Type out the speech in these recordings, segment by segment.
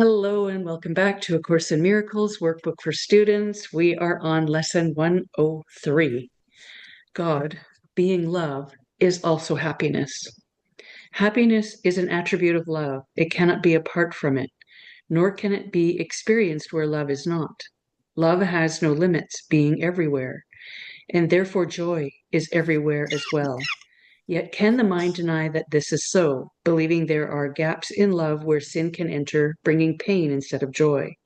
Hello and welcome back to A Course in Miracles workbook for students. We are on lesson 103. God, being love, is also happiness. Happiness is an attribute of love. It cannot be apart from it, nor can it be experienced where love is not. Love has no limits, being everywhere, and therefore joy is everywhere as well. Yet can the mind deny that this is so, believing there are gaps in love where sin can enter, bringing pain instead of joy?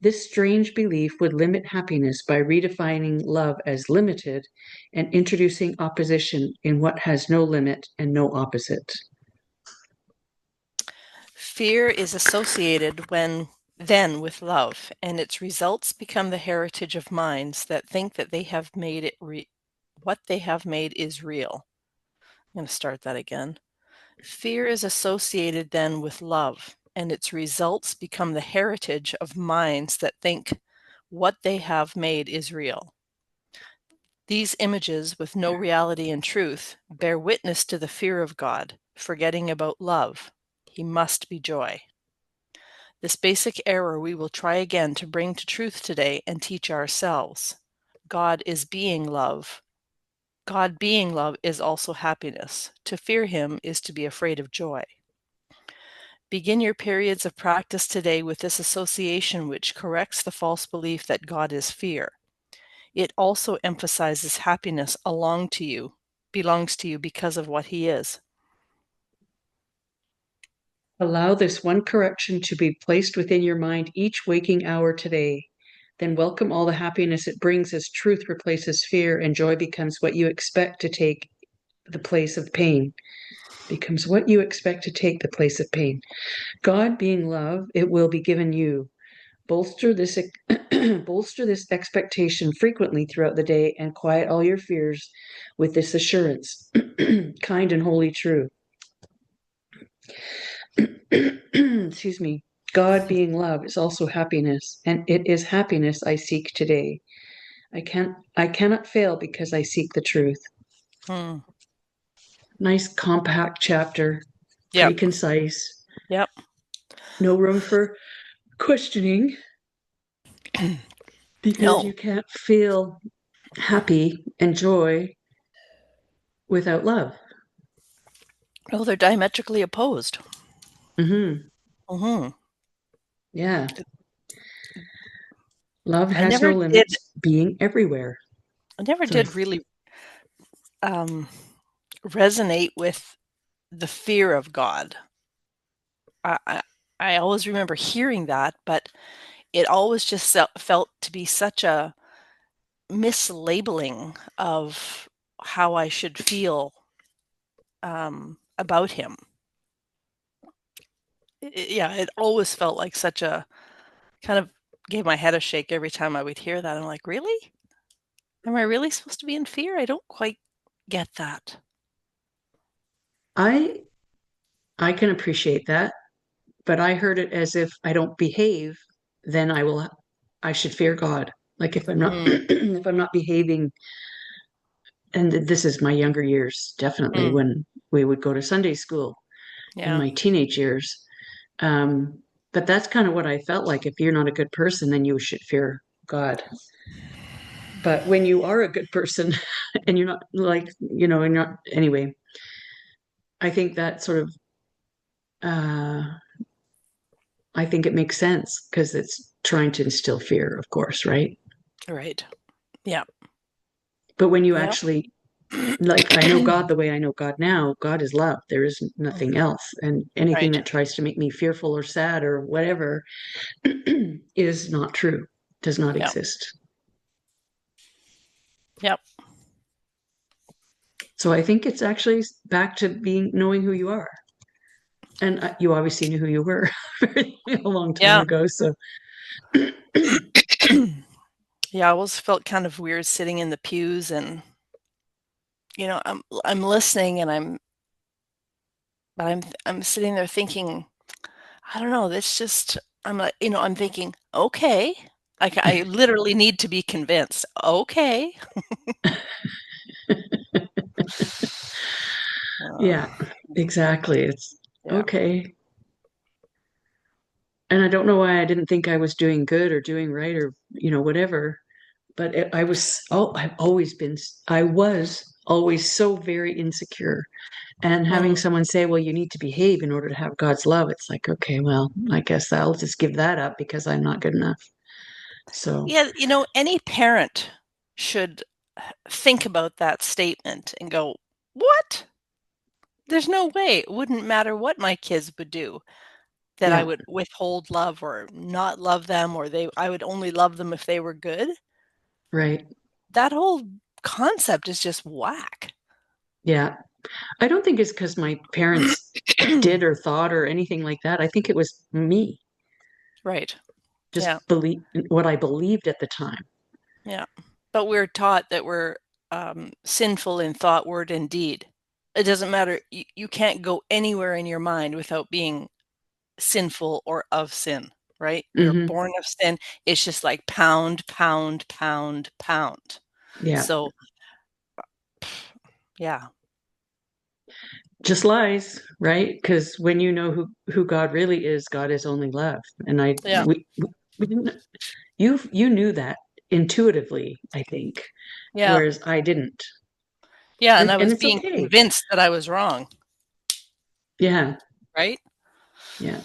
This strange belief would limit happiness by redefining love as limited and introducing opposition in what has no limit and no opposite. Fear is associated then with love, and its results become the heritage of minds that think that they have made it what they have made is real. I'm going to start that again. Fear is associated then with love, and its results become the heritage of minds that think what they have made is real. These images, with no reality and truth, bear witness to the fear of God, forgetting about love. He must be joy. This basic error we will try again to bring to truth today and teach ourselves. God is being love. God being love is also happiness. To fear him is to be afraid of joy. Begin your periods of practice today with this association which corrects the false belief that God is fear. It also emphasizes happiness belongs to you because of what he is. Allow this one correction to be placed within your mind each waking hour today. Then welcome all the happiness it brings as truth replaces fear and joy becomes what you expect to take the place of pain. Becomes what you expect to take the place of pain. God being love, it will be given you. Bolster this bolster this expectation frequently throughout the day and quiet all your fears with this assurance, kind and wholly true. Excuse me. God being love is also happiness, and it is happiness I seek today. I cannot fail because I seek the truth. Nice compact chapter, pretty Yep. concise. Yep. No room for questioning because No. you can't feel happy and joy without love. No, they're diametrically opposed. Mm-hmm. Mm-hmm. Yeah. Love I has no never did limits, being everywhere. I never So I, did really resonate with the fear of God. I always remember hearing that, but it always just felt to be such a mislabeling of how I should feel about him. Yeah, it always felt like such a kind of gave my head a shake every time I would hear that. I'm like, really? Am I really supposed to be in fear? I don't quite get that. I I can appreciate that, but I heard it as if I don't behave, then I should fear God. Like if I'm not Mm, if I'm not behaving, and this is my younger years, definitely mm, when we would go to Sunday school in yeah. my teenage years. Um, but that's kind of what I felt like. If you're not a good person, then you should fear God. But when you are a good person and you're not like, and not anyway, I think that sort of uh I think it makes sense because it's trying to instill fear, of course, right? Right. Yeah. But when you Yeah. actually, like, I know God the way I know God now, God is love. There is nothing else. And anything Right. that tries to make me fearful or sad or whatever is not true, does not Yeah. exist. Yep. So I think it's actually back to being knowing who you are. And you obviously knew who you were a long time Yeah. ago. So, Yeah, I always felt kind of weird sitting in the pews and I'm listening and I'm sitting there thinking, I don't know, that's just I'm like, I'm thinking, okay. Like I literally need to be convinced. Okay. Uh, yeah, exactly. It's yeah. okay. And I don't know why I didn't think I was doing good or doing right or, whatever. But I was always so very insecure. And having Mm. someone say, well, you need to behave in order to have God's love, it's like, okay, well, I guess I'll just give that up because I'm not good enough. So, Yeah, any parent should think about that statement and go, "What? There's no way. It wouldn't matter what my kids would do, that I yeah, would withhold love or not love them, or I would only love them if they were good." right. That whole concept is just whack. Yeah. I don't think it's because my parents did or thought or anything like that. I think it was me, Right. Yeah. just believe what I believed at the time. Yeah. But we're taught that we're sinful in thought, word, and deed. It doesn't matter. You can't go anywhere in your mind without being sinful or of sin, right? We are Hmm. born of sin. It's just like pound, pound, pound, pound. Yeah. So, yeah. Just lies, right? Because when you know who God really is, God is only love. And Yeah. we didn't, you knew that intuitively, I think, Yeah. whereas I didn't. Yeah. And And I and was it's being okay. convinced that I was wrong, Yeah. right? Yeah.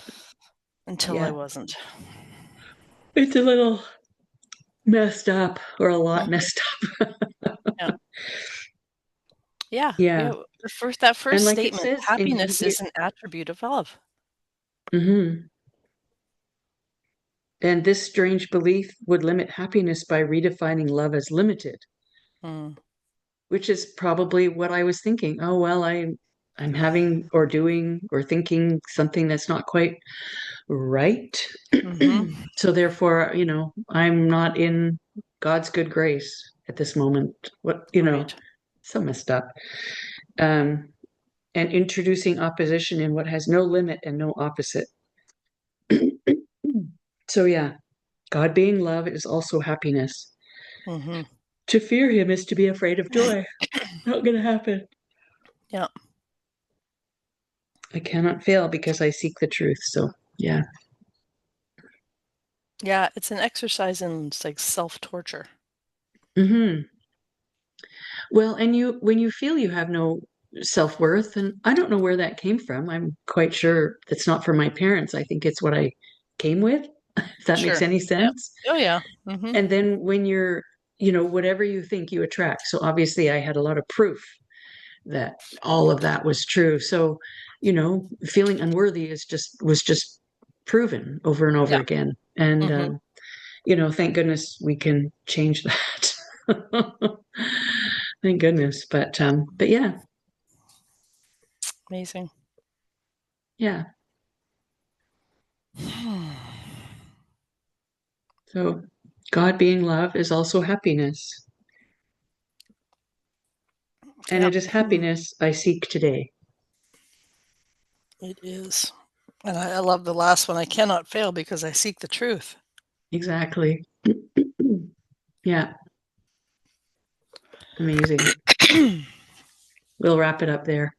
Until I Yeah. wasn't. It's a little messed up or a lot Mhm. messed Yeah. up. Yeah. Yeah. Yeah. That first And like it statement, says in happiness Hebrew, is an attribute of love. mhm. And this strange belief would limit happiness by redefining love as limited, Mm. which is probably what I was thinking. Oh, well, I'm having or doing or thinking something that's not quite right. Mm-hmm. So therefore, I'm not in God's good grace at this moment. Right. So messed up. Um, and introducing opposition in what has no limit and no opposite. So yeah, God being love is also happiness. Mm-hmm. To fear him is to be afraid of joy. Not gonna happen. Yeah. I cannot fail because I seek the truth. So yeah. Yeah. It's an exercise in like self-torture. Hmm. Well, and when you feel you have no self-worth, and I don't know where that came from. I'm quite sure that's not from my parents. I think it's what I came with, if that makes Sure. any Yeah. sense. Oh, yeah. Mm-hmm. And then when you're, whatever you think you attract. So obviously I had a lot of proof that all of that was true. So, feeling unworthy was just proven over and over Yeah. again. And Mm-hmm. thank goodness we can change that. Thank goodness. But yeah, Amazing. yeah. So God being love is also happiness. And Yeah. it is happiness I seek today. It is. And I love the last one. I cannot fail because I seek the truth. Exactly. Yeah, amazing. We'll wrap it up there.